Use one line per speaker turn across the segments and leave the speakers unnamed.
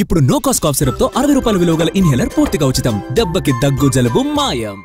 ఇప్పుడు no cost cough syrup తో 60 రూపాయల విలువ గల ఇన్హేలర్ పూర్తిగా ఉచితం. దెబ్బకి దగ్గు జలుబు మాయం.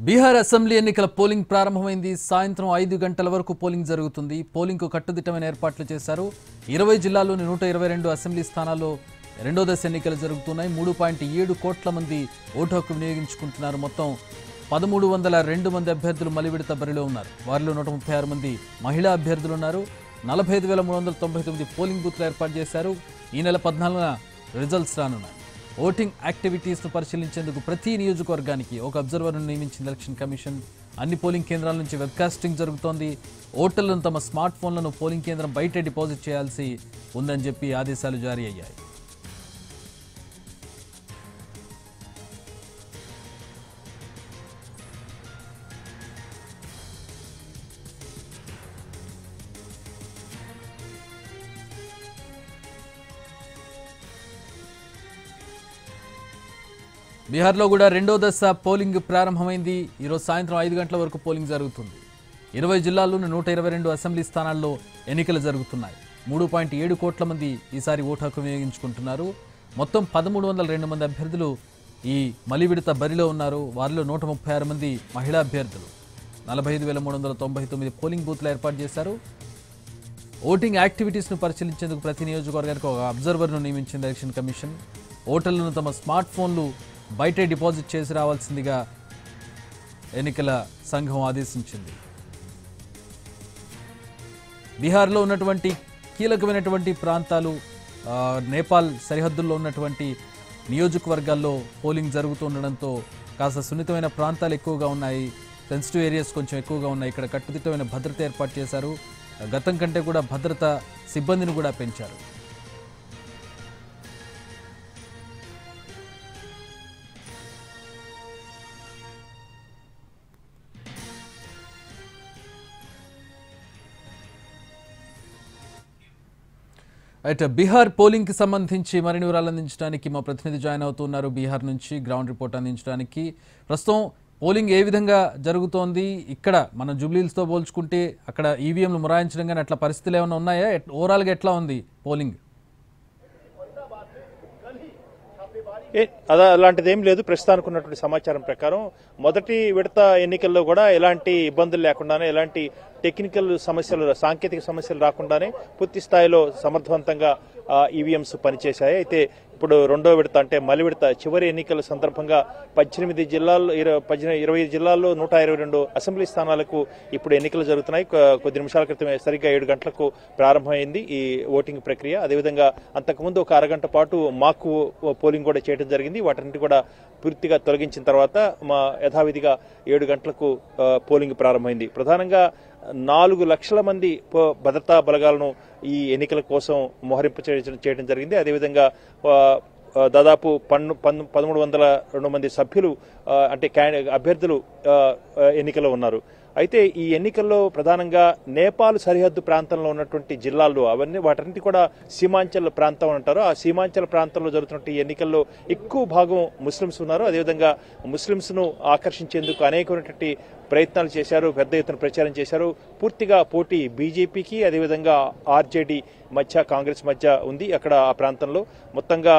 బీహార్ అసెంబ్లీ ఎన్నికల పోలింగ్ ప్రారంభమైంది. సాయంత్రం 5 గంటల వరకు పోలింగ్ జరుగుతుంది. పోలింగ్కు కట్టుదిట్టమైన ఏర్పాట్లు చేశారు. 20 జిల్లాల్లోని 122 అసెంబ్లీ స్థానాల్లో రెండో దశ ఎన్నికలు జరుగుతున్నాయి. 3.7 కోట్ల మంది ఓటు హక్కు వినియోగించుకుంటున్నారు. మొత్తం 1302 మంది అభ్యర్థులు మలి విడత బరిలో ఉన్నారు. వారిలో 136 మంది మహిళా అభ్యర్థులు ఉన్నారు. 45,399 పోలింగ్ బూత్లు ఏర్పాటు చేశారు. ఈ నెల 14న రిజల్ట్స్ రానున్నాయి. ఓటింగ్ యాక్టివిటీస్ను పరిశీలించేందుకు ప్రతి నియోజకవర్గానికి ఒక అబ్జర్వర్ను నియమించింది ఎలక్షన్ కమిషన్. అన్ని పోలింగ్ కేంద్రాల నుంచి వెబ్కాస్టింగ్ జరుగుతోంది. ఓటర్లను తమ స్మార్ట్ ఫోన్లను పోలింగ్ కేంద్రం బయటే డిపాజిట్ చేయాల్సి ఉందని చెప్పి ఆదేశాలు జారీ అయ్యాయి. బీహార్లో కూడా రెండో దశ పోలింగ్ ప్రారంభమైంది. ఈరోజు సాయంత్రం 5 గంటల వరకు పోలింగ్ జరుగుతుంది. 20 జిల్లాల్లోని 122 అసెంబ్లీ స్థానాల్లో ఎన్నికలు జరుగుతున్నాయి. 3.7 కోట్ల మంది ఈసారి ఓటు హక్కు వినియోగించుకుంటున్నారు. మొత్తం 1302 మంది అభ్యర్థులు ఈ మలి విడత బరిలో ఉన్నారు. వారిలో 136 మంది మహిళా అభ్యర్థులు. 45,399 పోలింగ్ బూత్లు ఏర్పాటు చేశారు. ఓటింగ్ యాక్టివిటీస్ను పరిశీలించేందుకు ప్రతి నియోజకవర్గానికి ఒక అబ్జర్వర్ను నియమించింది ఎలక్షన్ కమిషన్. ఓటర్లను తమ స్మార్ట్ ఫోన్లు బయటే డిపాజిట్ చేసి రావాల్సిందిగా ఎన్నికల సంఘం ఆదేశించింది. బీహార్లో ఉన్నటువంటి కీలకమైనటువంటి ప్రాంతాలు, నేపాల్ సరిహద్దుల్లో ఉన్నటువంటి నియోజకవర్గాల్లో పోలింగ్ జరుగుతుండడంతో కాస్త సున్నితమైన ప్రాంతాలు ఎక్కువగా ఉన్నాయి. సెన్సిటివ్ ఏరియాస్ కొంచెం ఎక్కువగా ఉన్నాయి. ఇక్కడ కట్టుదిట్టమైన భద్రత ఏర్పాటు చేశారు. గతం కంటే కూడా భద్రత సిబ్బందిని కూడా పెంచారు. అయితే బీహార్ పోలింగ్ కి సంబంధించి మరిన్ని వివరాలు అందించడానికి మా ప్రతినిధి జాయిన్ అవుతున్నారు బీహార్ నుంచి గ్రౌండ్ రిపోర్ట్ అందించడానికి. ప్రస్తుతం పోలింగ్ ఏ విధంగా జరుగుతోంది? ఇక్కడ మనం జూబ్లీహిల్స్తో పోల్చుకుంటే అక్కడ ఈవీఎంలు మొరాయించడం కానీ అట్లా పరిస్థితులు ఏమైనా ఉన్నాయా? ఓవరాల్గా ఎట్లా ఉంది పోలింగ్?
అలాంటిది ఏం లేదు. ప్రస్తుతానికి ఉన్నటువంటి సమాచారం ప్రకారం మొదటి విడత ఎన్నికల్లో కూడా ఎలాంటి ఇబ్బందులు లేకుండానే, ఎలాంటి టెక్నికల్ సమస్యలు, సాంకేతిక సమస్యలు రాకుండానే పూర్తి స్థాయిలో సమర్థవంతంగా ఈవీఎంస్ పనిచేశాయి. అయితే ఇప్పుడు రెండో విడత అంటే మలి విడత చివరి ఎన్నికల సందర్భంగా 18 జిల్లాల్లో 20 జిల్లాల్లో 122 అసెంబ్లీ స్థానాలకు ఇప్పుడు ఎన్నికలు జరుగుతున్నాయి. కొద్ది నిమిషాల క్రితమే సరిగ్గా 7 గంటలకు ప్రారంభమైంది ఈ ఓటింగ్ ప్రక్రియ. అదేవిధంగా అంతకుముందు ఒక అరగంట పాటు మాక్ పోలింగ్ కూడా చేయడం జరిగింది. వాటిని కూడా పూర్తిగా తొలగించిన తర్వాత యథావిధిగా 7 గంటలకు పోలింగ్ ప్రారంభమైంది. ప్రధానంగా 4 లక్షల మంది భద్రతా బలగాలను ఈ ఎన్నికల కోసం మోహరింపు చేయడం జరిగింది. అదేవిధంగా దాదాపు 1302 మంది సభ్యులు అంటే అభ్యర్థులు ఎన్నికలో ఉన్నారు. అయితే ఈ ఎన్నికల్లో ప్రధానంగా నేపాల్ సరిహద్దు ప్రాంతంలో ఉన్నటువంటి జిల్లాల్లో వాటన్నిటి కూడా సీమాంచల్ ప్రాంతం అంటారు. ఆ సీమాంచల్ ప్రాంతంలో జరుగుతున్న ఎన్నికల్లో ఎక్కువ భాగం ముస్లింస్ ఉన్నారు. అదేవిధంగా ముస్లింస్ ను ఆకర్షించేందుకు అనేకమైనటువంటి ప్రయత్నాలు చేశారు, పెద్ద ఎత్తున ప్రచారం చేశారు. పూర్తిగా పోటీ బీజేపీకి అదేవిధంగా ఆర్జేడీ మధ్య, కాంగ్రెస్ మధ్య ఉంది అక్కడ ఆ ప్రాంతంలో. మొత్తంగా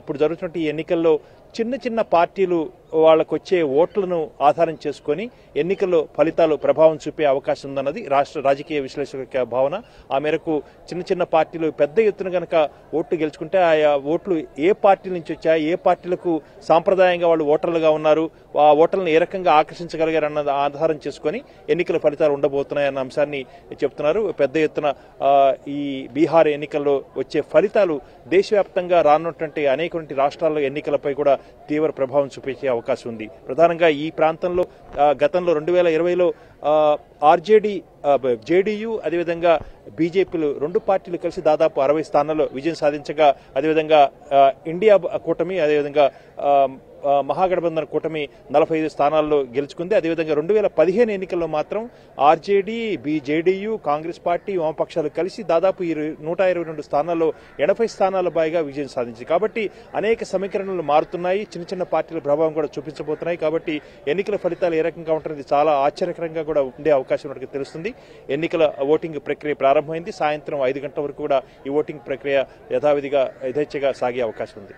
ఇప్పుడు జరుగుతున్న ఈ ఎన్నికల్లో చిన్న చిన్న పార్టీలు వాళ్ళకు వచ్చే ఓట్లను ఆధారం చేసుకుని ఎన్నికల్లో ఫలితాలు ప్రభావం చూపే అవకాశం ఉందన్నది రాష్ట్ర రాజకీయ విశ్లేషకుల భావన. ఆ మేరకు చిన్న చిన్న పార్టీలు పెద్ద ఎత్తున కనుక ఓట్లు గెలుచుకుంటే ఆ ఓట్లు ఏ పార్టీ నుంచి వచ్చాయి, ఏ పార్టీలకు సాంప్రదాయంగా వాళ్ళు ఓటర్లుగా ఉన్నారు, ఆ ఓటర్లను ఏ రకంగా ఆకర్షించగలిగారన్న ఆధారం చేసుకుని ఎన్నికల ఫలితాలు ఉండబోతున్నాయన్న అంశాన్ని చెప్తున్నారు. పెద్ద ఎత్తున ఈ బీహార్ ఎన్నికల్లో వచ్చే ఫలితాలు దేశవ్యాప్తంగా రానున్నటువంటి అనేక రాష్ట్రాల్లో ఎన్నికలపై కూడా తీవ్ర ప్రభావం చూపించే అవకాశం ఉంది. ప్రధానంగా ఈ ప్రాంతంలో గతంలో 2020లో ఆర్జేడీ, జేడీయూ అదేవిధంగా బీజేపీలు 2 పార్టీలు కలిసి దాదాపు 60 స్థానాల్లో విజయం సాధించగా, అదేవిధంగా ఇండియా కూటమి అదేవిధంగా మహాగఠబంధన్ కూటమి 45 స్థానాల్లో గెలుచుకుంది. అదేవిధంగా 2015 ఎన్నికల్లో మాత్రం ఆర్జేడీ, జేడీయూ, కాంగ్రెస్ పార్టీ, వామపక్షాలు కలిసి దాదాపు 122 స్థానాల్లో 80 స్థానాల పైగా విజయం సాధించింది. కాబట్టి అనేక సమీకరణలు మారుతున్నాయి, చిన్న చిన్న పార్టీల ప్రభావం కూడా చూపించబోతున్నాయి. కాబట్టి ఎన్నికల ఫలితాలు ఏ రకంగా ఉంటున్నది చాలా ఆశ్చర్యకరంగా కూడా ఉండే అవకాశం ఉన్నట్టు తెలుస్తుంది. ఎన్నికల ఓటింగ్ ప్రక్రియ ప్రారంభమైంది. సాయంత్రం 5 గంటల వరకు కూడా ఈ ఓటింగ్ ప్రక్రియ యథావిధిగా యథేచ్ఛగా సాగే అవకాశం ఉంది.